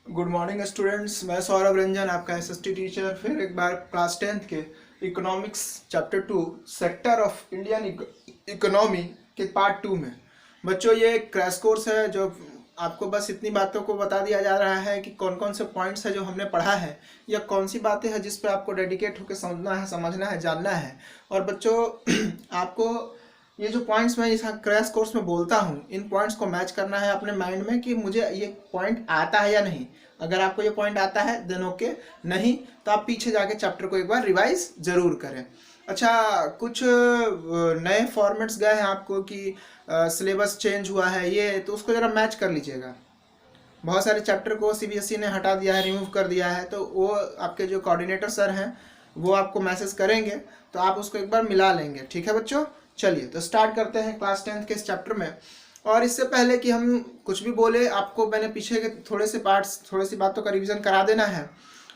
Good morning students. मैं सौरभ रंजन, आपका SST teacher, फिर एक बार क्लास 10th के economics chapter 2 sector of Indian economy के पार्ट 2 में। बच्चों, ये एक क्रैश कोर्स है जो आपको बस इतनी बातों को बता दिया जा रहा है कि कौन कौन से पॉइंट्स है जो हमने पढ़ा है या कौन सी बातें हैं जिस पे आपको डेडिकेट होकर समझना है, जानना है। और बच्चों आपको ये जो पॉइंट्स मैं इस क्रैश कोर्स में बोलता हूँ, इन पॉइंट्स को मैच करना है अपने माइंड में कि मुझे ये पॉइंट आता है या नहीं। अगर आपको ये पॉइंट आता है देन ओके, नहीं तो आप पीछे जाके चैप्टर को एक बार रिवाइज जरूर करें। अच्छा, कुछ नए फॉर्मेट्स गए हैं आपको कि सिलेबस चेंज हुआ है, ये तो उसको ज़रा मैच कर लीजिएगा। बहुत सारे चैप्टर को सीबीएसई ने हटा दिया है, रिमूव कर दिया है, तो वो आपके जो कोऑर्डिनेटर सर हैं वो आपको मैसेज करेंगे, तो आप उसको एक बार मिला लेंगे। ठीक है बच्चों, चलिए तो स्टार्ट करते हैं क्लास 10th के इस चैप्टर में। और इससे पहले कि हम कुछ भी बोले, आपको मैंने पीछे के थोड़े से पार्ट्स, थोड़ी सी बातों का रिवीजन करा देना है।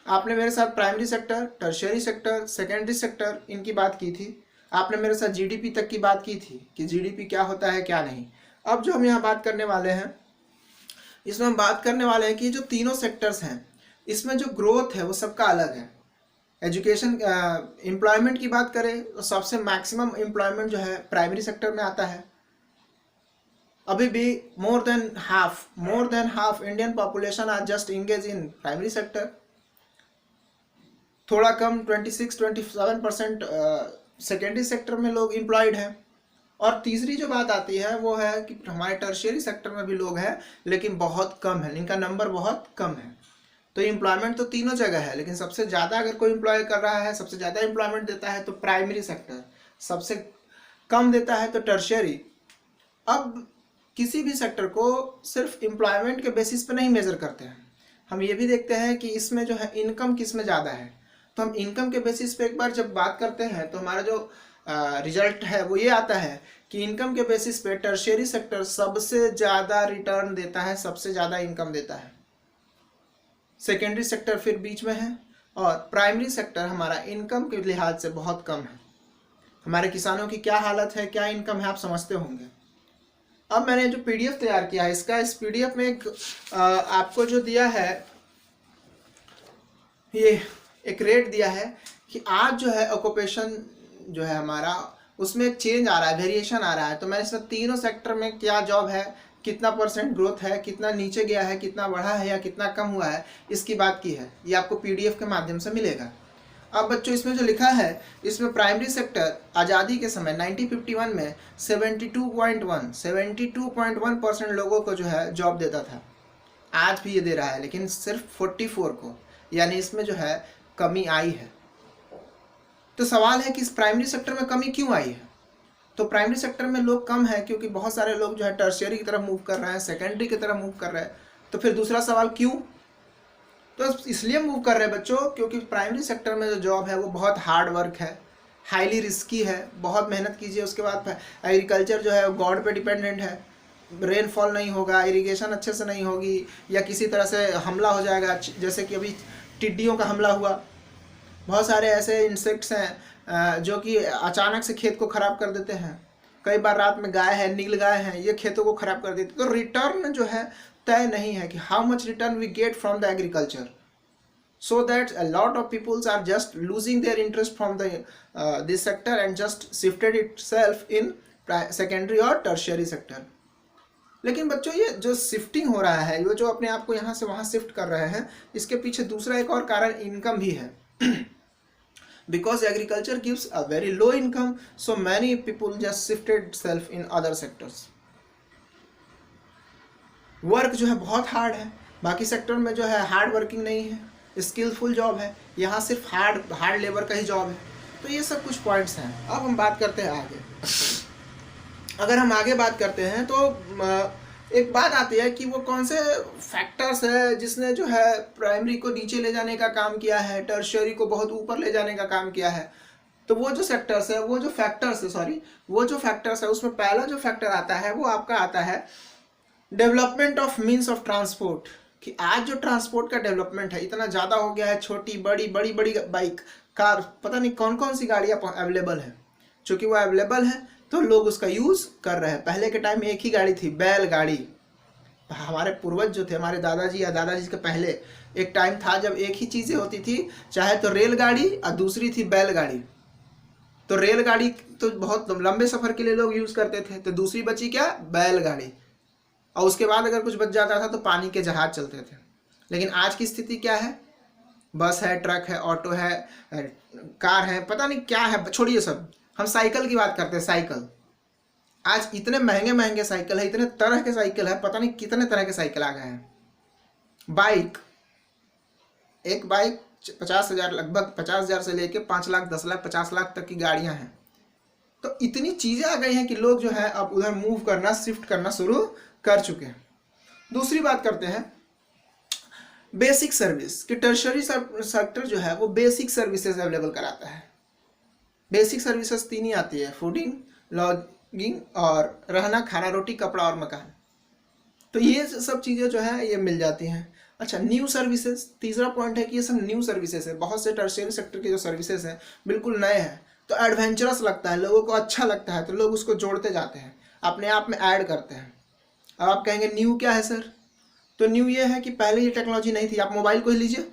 आपने मेरे साथ primary sector, tertiary sector, secondary sector, इनकी बात की थी। आपने मेरे साथ जीडीपी तक की बात की थी कि जीडीपी क्या होता है क्या नहीं। अब जो हम यहाँ बात करने वाले हैं, इसमें हम बात करने वाले हैं कि जो तीनों सेक्टर्स हैं इसमें जो ग्रोथ है वो सबका अलग है। एजुकेशन एम्प्लॉयमेंट की बात करें तो सबसे मैक्सिमम एम्प्लॉयमेंट जो है प्राइमरी सेक्टर में आता है। अभी भी more than half Indian population are just engage in primary sector. थोड़ा कम 26-27% सेकेंडरी सेक्टर में लोग एम्प्लॉयड हैं। और तीसरी जो बात आती है वो है कि हमारे टर्शियरी सेक्टर में भी लोग हैं, लेकिन बहुत कम है, इनका नंबर बहुत कम है। तो एम्प्लॉयमेंट तो तीनों जगह है, लेकिन सबसे ज़्यादा अगर कोई एम्प्लॉय कर रहा है, सबसे ज़्यादा एम्प्लॉयमेंट देता है तो प्राइमरी सेक्टर, सबसे कम देता है तो टर्शियरी। अब किसी भी सेक्टर को सिर्फ एम्प्लॉयमेंट के बेसिस पे नहीं मेज़र करते हैं, हम ये भी देखते हैं कि इसमें जो है इनकम किस में ज़्यादा है। तो हम इनकम के बेसिस पे एक बार जब बात करते हैं तो हमारा जो रिजल्ट है वो ये आता है कि इनकम के बेसिस पे टर्शियरी सेक्टर सबसे ज़्यादा रिटर्न देता है, सबसे ज़्यादा इनकम देता है। सेकेंडरी सेक्टर फिर बीच में है, और प्राइमरी सेक्टर हमारा इनकम के लिहाज से बहुत कम है। हमारे किसानों की क्या हालत है, क्या इनकम है, आप समझते होंगे। अब मैंने जो पीडीएफ तैयार किया है इसका, इस पीडीएफ में एक आपको जो दिया है, ये एक रेट दिया है कि आज जो है ऑक्यूपेशन जो है हमारा, उसमें एक चेंज आ रहा है, वेरिएशन आ रहा है। तो मैं इसमें तीनों सेक्टर में क्या जॉब है, कितना परसेंट ग्रोथ है, कितना नीचे गया है, कितना बढ़ा है या कितना कम हुआ है, इसकी बात की है। ये आपको पीडीएफ के माध्यम से मिलेगा। अब बच्चों इसमें जो लिखा है, इसमें प्राइमरी सेक्टर आज़ादी के समय 1951 में 72.1% लोगों को जो है जॉब देता था। आज भी ये दे रहा है, लेकिन सिर्फ 44 को, यानी इसमें जो है कमी आई है। तो सवाल है कि इस प्राइमरी सेक्टर में कमी क्यों आई है। तो प्राइमरी सेक्टर में लोग कम है क्योंकि बहुत सारे लोग जो है टर्शियरी की तरफ मूव कर रहे हैं, सेकेंडरी की तरफ मूव कर रहे हैं। तो फिर दूसरा सवाल क्यों, तो इसलिए मूव कर रहे हैं बच्चों क्योंकि प्राइमरी सेक्टर में जो जॉब है वो बहुत हार्ड वर्क है, हाईली रिस्की है, बहुत मेहनत कीजिए। उसके बाद एग्रीकल्चर जो है गॉड पे डिपेंडेंट है, रेनफॉल नहीं होगा, इरिगेशन अच्छे से नहीं होगी, या किसी तरह से हमला हो जाएगा, जैसे कि अभी टिड्डियों का हमला हुआ। बहुत सारे ऐसे इंसेक्ट्स हैं जो कि अचानक से खेत को ख़राब कर देते हैं। कई बार रात में गाय है, नील गाय हैं, ये खेतों को ख़राब कर देती है। तो रिटर्न जो है तय नहीं है कि how much return we get from the agriculture, so that a lot of peoples are just losing their interest from the this sector and just shifted itself in secondary और tertiary sector। लेकिन बच्चों ये जो shifting हो रहा है, ये जो अपने आप को यहाँ से वहाँ शिफ्ट कर रहे हैं, इसके पीछे दूसरा एक और कारण इनकम भी है। because agriculture gives a very low income, so many people just shifted self in other sectors। Work जो है बहुत हार्ड है, बाकी सेक्टर में जो है हार्ड वर्किंग नहीं है, स्किलफुल जॉब है, यहाँ सिर्फ हार्ड लेबर का ही जॉब है। तो ये सब कुछ पॉइंट्स हैं। अब हम बात करते हैं आगे। अगर हम आगे बात करते हैं तो एक बात आती है कि वो कौन से फैक्टर्स है जिसने जो है प्राइमरी को नीचे ले जाने का काम किया है, टर्शियरी को बहुत ऊपर ले जाने का काम किया है। तो वो जो फैक्टर्स है, उसमें पहला जो फैक्टर आता है वो आपका आता है development of means of transport. कि आज जो ट्रांसपोर्ट का डेवलपमेंट है इतना ज़्यादा हो गया है, छोटी बड़ी बाइक, कार, पता नहीं कौन कौन सी गाड़ियाँ अवेलेबल है। चूँकि वो अवेलेबल है तो लोग उसका यूज़ कर रहे हैं। पहले के टाइम में एक ही गाड़ी थी, बैलगाड़ी। हमारे पूर्वज जो थे, हमारे दादाजी या दादाजी के पहले एक टाइम था जब एक ही चीज़ें होती थी, चाहे तो रेलगाड़ी और दूसरी थी बैलगाड़ी। तो रेलगाड़ी तो बहुत लंबे सफ़र के लिए लोग यूज़ करते थे, तो दूसरी बची क्या, बैलगाड़ी। और उसके बाद अगर कुछ बच जाता था तो पानी के जहाज चलते थे। लेकिन आज की स्थिति क्या है, बस है, ट्रक है, ऑटो है, कार है, पता नहीं क्या है, छोड़िए सब, हम साइकिल की बात करते हैं। साइकिल आज इतने महंगे महंगे साइकिल है, इतने तरह के साइकिल है, पता नहीं कितने तरह के साइकिल आ गए हैं। बाइक, एक बाइक 50,000, लगभग 50,000 से लेके 5 लाख, 10 लाख, 50 लाख तक की गाड़ियां हैं। तो इतनी चीज़ें आ गई हैं कि लोग जो है अब उधर मूव करना, शिफ्ट करना शुरू कर चुके हैं। दूसरी बात करते हैं बेसिक सर्विस, कि टर्शरी सेक्टर जो है वो बेसिक सर्विसेज अवेलेबल कराता है। बेसिक सर्विसेज 3 ही आती है, फूडिंग, लॉजिंग और रहना, खाना, रोटी, कपड़ा और मकान। तो ये सब चीज़ें जो है ये मिल जाती हैं। अच्छा, न्यू सर्विसेज, तीसरा पॉइंट है कि ये सब न्यू सर्विसेज है। बहुत से टर्शियरी सेक्टर के जो सर्विसेज हैं बिल्कुल नए हैं, तो एडवेंचरस लगता है, लोगों को अच्छा लगता है, तो लोग उसको जोड़ते जाते हैं, अपने आप में ऐड करते हैं। अब आप कहेंगे न्यू क्या है सर, तो न्यू ये है कि पहले ये टेक्नोलॉजी नहीं थी। आप मोबाइल को ही लीजिए,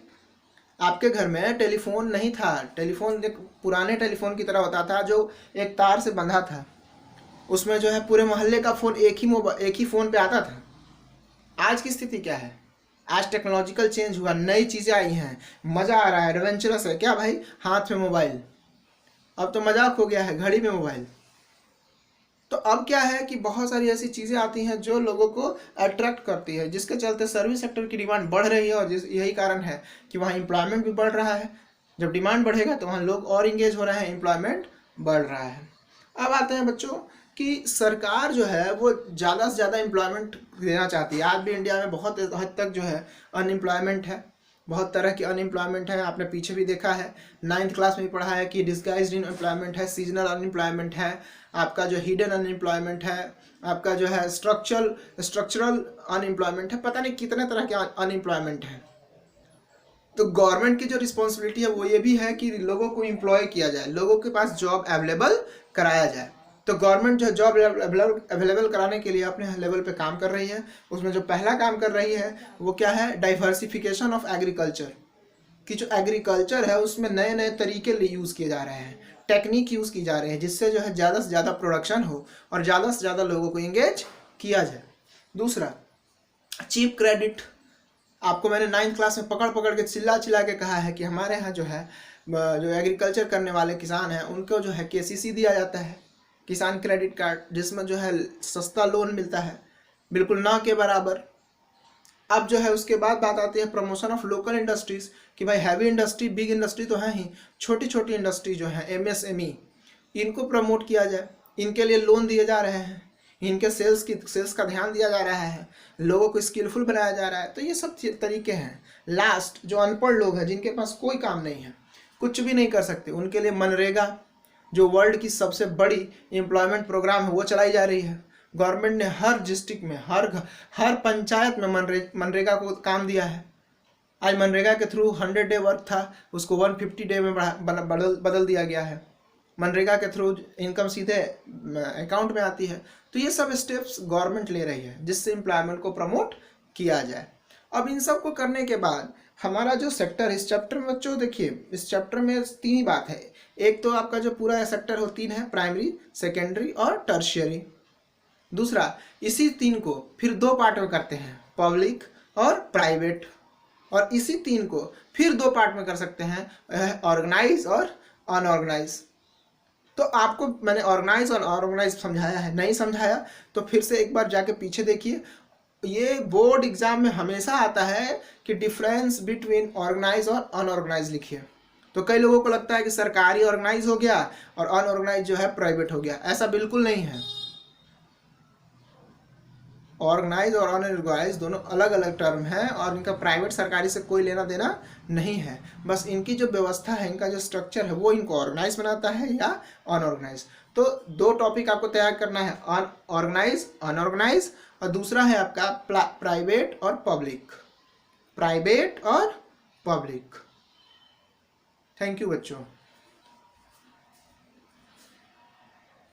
आपके घर में टेलीफोन नहीं था। टेलीफोन एक पुराने टेलीफोन की तरह होता था जो एक तार से बंधा था, उसमें जो है पूरे मोहल्ले का फ़ोन एक ही फ़ोन पे आता था। आज की स्थिति क्या है, आज टेक्नोलॉजिकल चेंज हुआ, नई चीज़ें आई हैं, मज़ा आ रहा है, एडवेंचरस है। क्या भाई, हाथ में मोबाइल, अब तो मजाक हो गया है, घड़ी में मोबाइल। तो अब क्या है कि बहुत सारी ऐसी चीज़ें आती हैं जो लोगों को अट्रैक्ट करती है, जिसके चलते सर्विस सेक्टर की डिमांड बढ़ रही है। और यही कारण है कि वहाँ एम्प्लॉयमेंट भी बढ़ रहा है। जब डिमांड बढ़ेगा तो वहाँ लोग और इंगेज हो रहे हैं, एम्प्लॉयमेंट बढ़ रहा है। अब आते हैं बच्चों कि सरकार जो है वो ज़्यादा से ज़्यादा एम्प्लॉयमेंट देना चाहती है। आज भी इंडिया में बहुत हद तक जो है अनएम्प्लॉयमेंट है, बहुत तरह की अनएम्प्लॉयमेंट है। आपने पीछे भी देखा है, 9th क्लास में भी पढ़ा है कि डिस्गाइज्ड अनएम्प्लॉयमेंट है, सीजनल अनएम्प्लॉयमेंट है, आपका जो हिडन अनएम्प्लॉयमेंट है, आपका जो है स्ट्रक्चरल अनएम्प्लॉयमेंट है, पता नहीं कितने तरह के अनएम्प्लॉयमेंट है। तो गवर्नमेंट की जो रिस्पॉन्सिबिलिटी है वो ये भी है कि लोगों को एम्प्लॉय किया जाए, लोगों के पास जॉब अवेलेबल कराया जाए। तो गवर्नमेंट जो जॉब अवेलेबल कराने के लिए अपने लेवल पे काम कर रही है। उसमें जो पहला काम कर रही है वो क्या है, डाइवर्सिफिकेशन ऑफ एग्रीकल्चर, कि जो एग्रीकल्चर है उसमें नए नए तरीके यूज़ किए जा रहे हैं, टेक्निक यूज़ की जा रही है, जिससे जो है ज़्यादा से ज़्यादा प्रोडक्शन हो और ज़्यादा से ज़्यादा लोगों को इंगेज किया जाए। दूसरा, चीप क्रेडिट। आपको मैंने 9th क्लास में पकड़ पकड़ के चिल्ला चिल्ला के कहा है कि हमारे यहाँ जो है जो एग्रीकल्चर करने वाले किसान हैं उनको जो है KCC दिया जाता है, किसान क्रेडिट कार्ड, जिसमें जो है सस्ता लोन मिलता है, बिल्कुल ना के बराबर। अब जो है उसके बाद बात आती है प्रमोशन ऑफ लोकल इंडस्ट्रीज़, कि भाई हैवी इंडस्ट्री, बिग इंडस्ट्री तो है ही, छोटी छोटी इंडस्ट्री जो है MSME, इनको प्रमोट किया जाए, इनके लिए लोन दिए जा रहे हैं, इनके सेल्स का ध्यान दिया जा रहा है, लोगों को स्किलफुल बनाया जा रहा है। तो ये सब तरीके हैं। लास्ट, जो अनपढ़ लोग हैं जिनके पास कोई काम नहीं है, कुछ भी नहीं कर सकते, उनके लिए मनरेगा, जो वर्ल्ड की सबसे बड़ी एम्प्लॉयमेंट प्रोग्राम है, वो चलाई जा रही है। गवर्नमेंट ने हर डिस्ट्रिक्ट में, हर पंचायत में मनरेगा को काम दिया है। आज मनरेगा के थ्रू 100 डे वर्क था, उसको 150 डे में बदल दिया गया है। मनरेगा के थ्रू इनकम सीधे अकाउंट में आती है। तो ये सब स्टेप्स गवर्नमेंट ले रही है जिससे एम्प्लॉयमेंट को प्रमोट किया जाए। अब इन सब को करने के बाद हमारा जो सेक्टर, इस चैप्टर में बच्चों देखिए, इस चैप्टर में 3 ही बात है। एक तो आपका जो पूरा सेक्टर हो 3 है, प्राइमरी, सेकेंडरी और टर्शियरी। दूसरा, इसी 3 को फिर 2 पार्ट में करते हैं, पब्लिक और प्राइवेट। और इसी 3 को फिर 2 पार्ट में कर सकते हैं, ऑर्गेनाइज और अनऑर्गेनाइज। तो आपको मैंने ऑर्गेनाइज और अनऑर्गेनाइज समझाया है, नहीं समझाया तो फिर से एक बार जाके पीछे देखिए। ये बोर्ड एग्जाम में हमेशा आता है कि डिफरेंस बिटवीन ऑर्गेनाइज और अनऑर्गेनाइज लिखिए। तो कई लोगों को लगता है कि सरकारी ऑर्गेनाइज हो गया और अनऑर्गेनाइज जो है प्राइवेट हो गया। ऐसा बिल्कुल नहीं है। ऑर्गेनाइज और अनऑर्गेनाइज दोनों अलग अलग टर्म हैं और इनका प्राइवेट सरकारी से कोई लेना देना नहीं है। बस इनकी जो व्यवस्था है, इनका जो स्ट्रक्चर है, वो इनको ऑर्गेनाइज बनाता है या अनऑर्गेनाइज। तो 2 टॉपिक आपको तैयार करना है, ऑर्गेनाइज, अनऑर्गेनाइज, और दूसरा है आपका प्राइवेट और पब्लिक। प्राइवेट और पब्लिक। थैंक यू बच्चों।